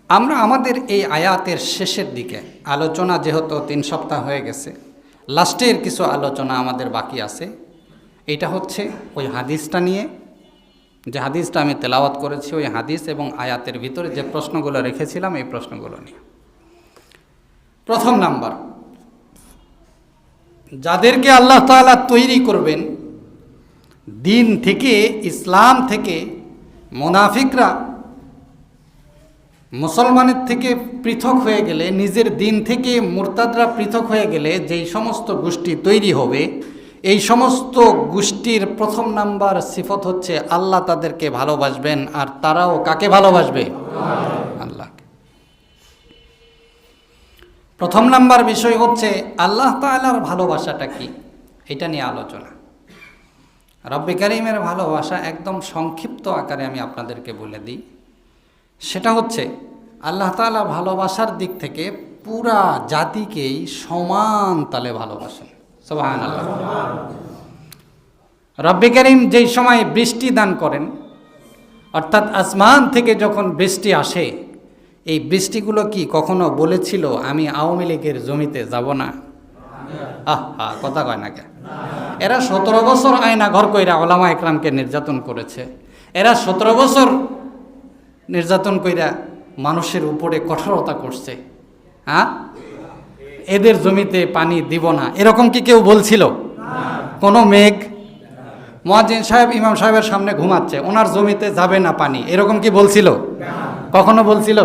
আমরা আমাদের এই আয়াতের শেষের দিকে আলোচনা, যেহেতু 3 সপ্তাহ হয়ে গেছে, লাস্টের কিছু আলোচনা আমাদের বাকি আছে। এটা হচ্ছে ওই হাদিসটা নিয়ে, যে হাদিসটা আমি তেলাওয়াত করেছি, ওই হাদিস এবং আয়াতের ভিতরে যে প্রশ্নগুলো রেখেছিলাম এই প্রশ্নগুলো নিয়ে। প্রথম নাম্বার, যাদেরকে আল্লাহ তাআলা তৈরি করবেন দিন থেকে, ইসলাম থেকে, মুনাফিকরা মুসলমানের থেকে পৃথক হয়ে গেলে, নিজের দিন থেকে মুরতাদরা পৃথক হয়ে গেলে যেই সমস্ত গোষ্ঠী তৈরি হবে, এই সমস্ত গোষ্ঠীর প্রথম নাম্বার সিফত হচ্ছে আল্লাহ তাদেরকে ভালোবাসবেন, আর তারাও কাকে ভালোবাসবে? আল্লাহকে। প্রথম নাম্বার বিষয় হচ্ছে আল্লাহ তাআলার ভালোবাসাটা কি, এটা নিয়ে আলোচনা। রব্বে কারীমের ভালোবাসা একদম সংক্ষিপ্ত আকারে আমি আপনাদেরকে বলে দিই। সেটা হচ্ছে আল্লাহ তাআলা ভালোবাসার দিক থেকে পুরা জাতিকেই সমান তালে ভালোবাসেন। সুবহানাল্লাহ। রব্বে কারীম যেই সময় বৃষ্টি দান করেন, অর্থাৎ আসমান থেকে যখন বৃষ্টি আসে, এই বৃষ্টিগুলো কি কখনো বলেছিল আমি আওয়ামী লীগের জমিতে যাব না? কথা কয় না কে? এরা 17 বছর আয়না ঘর কইরা ওলামা একরামকে নির্যাতন করেছে। এরা 17 বছর নির্যাতন কইরা মানুষের উপরে কঠোরতা করছে। এদের জমিতে পানি দিব না, এরকম কি কেউ বলছিল? কোনো মেঘ মুয়াজ্জিন সাহেব ইমাম সাহেবের সামনে ঘুমাচ্ছে, ওনার জমিতে যাবে না পানি, এরকম কি বলছিল? কখনো বলছিল?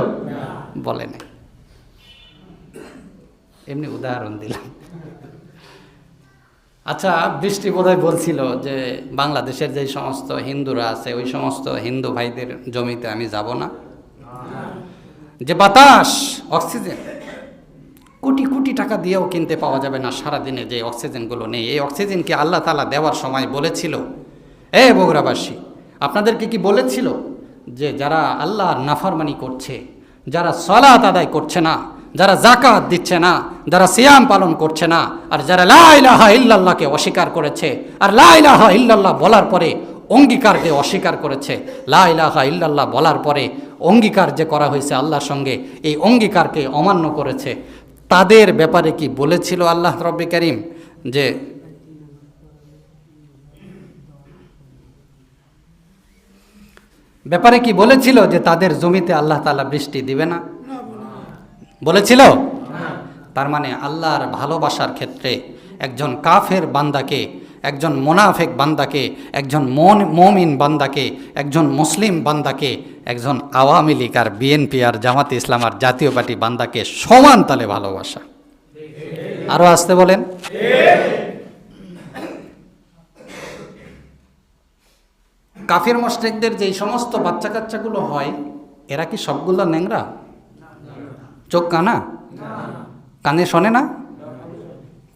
বলে নাই। এমনি উদাহরণ দিলাম। আচ্ছা, বৃষ্টি বোধহয় বলছিল যে বাংলাদেশের যে সমস্ত হিন্দুরা আছে ওই সমস্ত হিন্দু ভাইদের জমিতে আমি যাব না। যে বাতাস, অক্সিজেন কোটি কোটি টাকা দিয়েও কিনতে পাওয়া যাবে না, সারাদিনে যে অক্সিজেনগুলো নেই, এই অক্সিজেনকে আল্লাহ তাআলা দেওয়ার সময় বলেছিল, বগুড়াবাসী আপনাদেরকে কি বলেছিল যে যারা আল্লাহর নাফরমানি করছে, যারা সালাত আদায় করছে না, যারা যাকাত দিচ্ছে না, যারা সিয়াম পালন করছে না, আর যারা লা ইলাহা ইল্লাল্লাহকে অস্বীকার করেছে, আর লা ইলাহা ইল্লাল্লাহ বলার পরে অঙ্গীকারকে অস্বীকার করেছে, লা ইলাহা ইল্লাল্লাহ বলার পরে অঙ্গীকার যে করা হয়েছে আল্লাহর সঙ্গে, এই অঙ্গীকারকে অমান্য করেছে, তাদের ব্যাপারে কি বলেছিল আল্লাহ রব্বে কারীম যে ব্যাপারে কি বলেছিল যে তাদের জমিতে আল্লাহ তাআলা বৃষ্টি দিবে না? বলেছিল? তার মানে আল্লাহর ভালোবাসার ক্ষেত্রে একজন কাফের বান্দাকে, একজন মুনাফিক বান্দাকে, একজন মুমিন বান্দাকে, একজন মুসলিম বান্দাকে, একজন আওয়ামী লীগ আর বিএনপি আর জামাতে ইসলাম আর জাতীয় পার্টি বান্দাকে সমান তালে ভালোবাসা। আরো আসতে বলেন। কাফির মুশরিকদের যেই সমস্ত বাচ্চা কাচ্চাগুলো হয়, এরা কি সবগুলো ন্যাংরা? চোখ কানা? কানে শোনে না?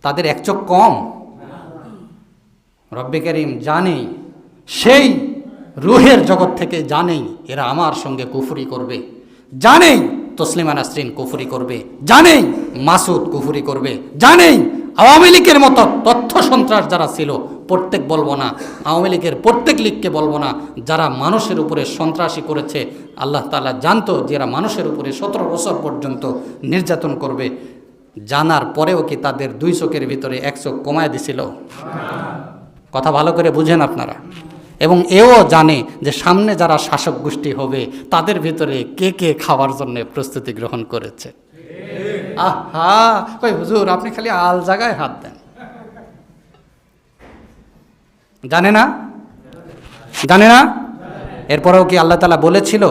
তাদের এক চোখ কম? রব্বে কারীম জানেই, সেই রুহের জগৎ থেকে জানেই এরা আমার সঙ্গে কুফরি করবে, জানেই তসলিমা নাসরিন কুফরি করবে, জানেই মাসুদ কুফরি করবে, জানেই আওয়ামী লীগের মতো তথ্য সন্ত্রাস যারা ছিল, প্রত্যেক বলবো না, আওয়ামী লীগের প্রত্যেক লীগকে বলবো না, যারা মানুষের উপরে সন্ত্রাসী করেছে, আল্লাহ তাআলা জানতো যে এরা মানুষের উপরে 17 বছর পর্যন্ত নির্যাতন করবে, জানার পরেও কি তাদের 2 চোখের ভিতরে 1 চোখ কমায় দিছিল? কথা ভালো করে বুঝেন আপনারা। এবং এও জানে যে সামনে যারা শাসক গোষ্ঠী হবে তাদের ভিতরে কে কে খাওয়ার জন্য প্রস্তুতি গ্রহণ করেছে। কই হুজুর আপনি খালি আল জায়গায় হাত দেন, জানে না? জানে না? এরপরেও কি আল্লাহ তাআলা বলেছিল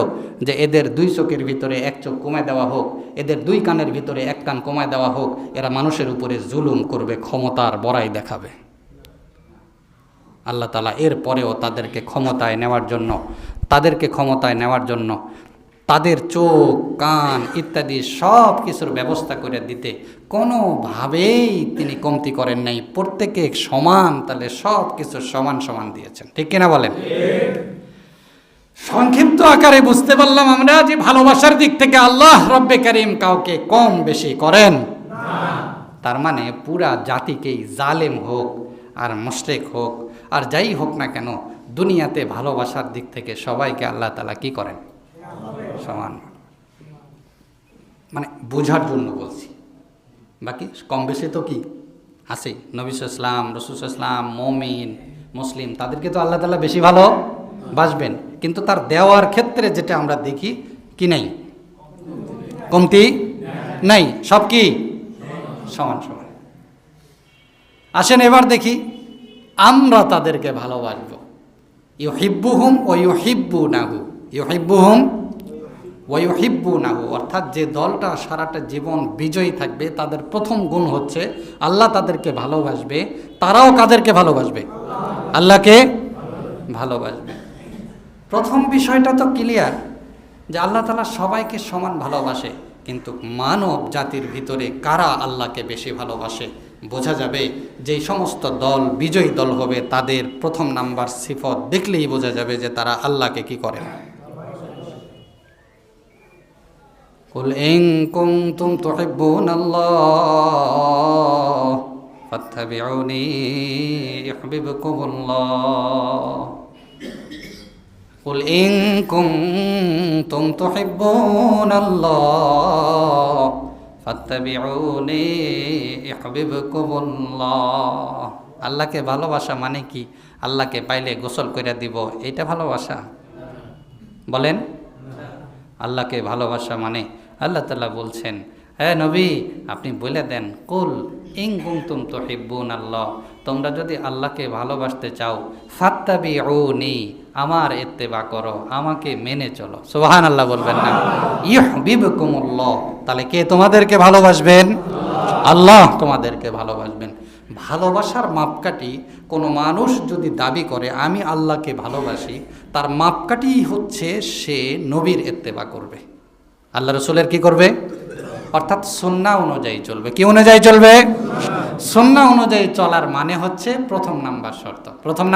যে এদের 2 চোখের ভিতরে 1 চোখ কমায় দেওয়া হোক, এদের 2 কানের ভিতরে 1 কান কমায় দেওয়া হোক, এরা মানুষের উপরে জুলুম করবে, ক্ষমতার বড়াই দেখাবে? আল্লাহ তাআলা এর পরেও তাদেরকে ক্ষমতায় নেওয়ার জন্য তাদের চোখ, কান ইত্যাদি সব কিছুর ব্যবস্থা করে দিতে কোনোভাবেই তিনি কমতি করেন নাই। প্রত্যেকে সমান তাহলে সব কিছু সমান সমান দিয়েছেন। ঠিক কিনা বলেন? সংক্ষিপ্ত আকারে বুঝতে পারলাম আমরা যে ভালোবাসার দিক থেকে আল্লাহ রব্বে কারীম কাউকে কম বেশি করেন না। তার মানে পুরা জাতিকেই, জালেম হোক আর মুশরিক হোক আর যাই হোক না কেন, দুনিয়াতে ভালোবাসার দিক থেকে সবাইকে আল্লাহ তাআলা কি করেন? সমান। মানে বোঝার জন্য বলছি, বাকি কম বেশি তো কি আছে। নবী ইসলাম, রসুল ইসলাম, মমিন, মুসলিম, তাদেরকে তো আল্লাহ তাআলা বেশি ভালো বাসবেন, কিন্তু তার দেওয়ার ক্ষেত্রে যেটা আমরা দেখি কি নেই, কমতি নাই, সব কি সমান সমান। আসেন এবার দেখি আমরা তাদেরকে ভালোবাসবো। ইউহিব্বুহুম ওয়া ইউহিব্বুনাহু, ইউহিব্বুহুম ওয়া ইউহিব্বুনাহু, অর্থাৎ যে দলটা সারাটা জীবন বিজয়ী থাকবে তাদের প্রথম গুণ হচ্ছে আল্লাহ তাদেরকে ভালোবাসবে, তারাও কাদেরকে ভালোবাসবে, আল্লাহকে ভালোবাসবে। প্রথম বিষয়টা তো ক্লিয়ার যে আল্লাহ তাআলা সবাইকে সমান ভালোবাসে, কিন্তু মানব জাতির ভিতরে কারা আল্লাহকে বেশি ভালোবাসে বোঝা যাবে যেই সমস্ত দল বিজয়ী দল হবে তাদের প্রথম নাম্বার সিফত দেখলেই বোঝা যাবে যে তারা আল্লাহকে কি করে। কুল ইন কুনতুম তুহিব্বুনাল্লাহ ফাত্তাবিউনি ইউহিব্বুকুমুল্লাহ। কুল ইন কুনতুম তুহিব্বুনাল্লাহ ফাত্তাবিউনি ইউহিব্বুকুমুল্লাহ। আল্লাহকে ভালোবাসা মানে কি? আল্লাহকে পাইলে গোসল করে দিব এইটা ভালোবাসা? বলেন। আল্লাহকে ভালোবাসা মানে আল্লাহ তাআলা বলছেন, হ্যাঁ নবী আপনি বলে দেন, কুল ইন কুনতুম তুহিব্বুনাল্লাহ, তোমরা যদি আল্লাহকে ভালোবাসতে চাও, ফাত্তাবিউনি, আমার ইত্তেবা করো, আমাকে মেনে চলো। সুবহানাল্লাহ বলবেন না? ইউহিব্বুকুমুল্লাহ, তাহলে কে তোমাদেরকে ভালোবাসবেন? আল্লাহ তোমাদেরকে ভালোবাসবেন। ভালোবাসার মাপকাঠি কোনো মানুষ যদি দাবি করে আমি আল্লাহকে ভালোবাসি, তার মাপকাঠি হচ্ছে সে নবীর ইত্তেবা করবে, আল্লাহ রসুলের কি করবে, অর্থাৎ সুন্নাহ অনুযায়ী চলবে। কি অনুযায়ী চলবে? সুন্নাহ অনুযায়ী চলার মানে হচ্ছে প্রথম নাম্বার শর্ত। প্রথম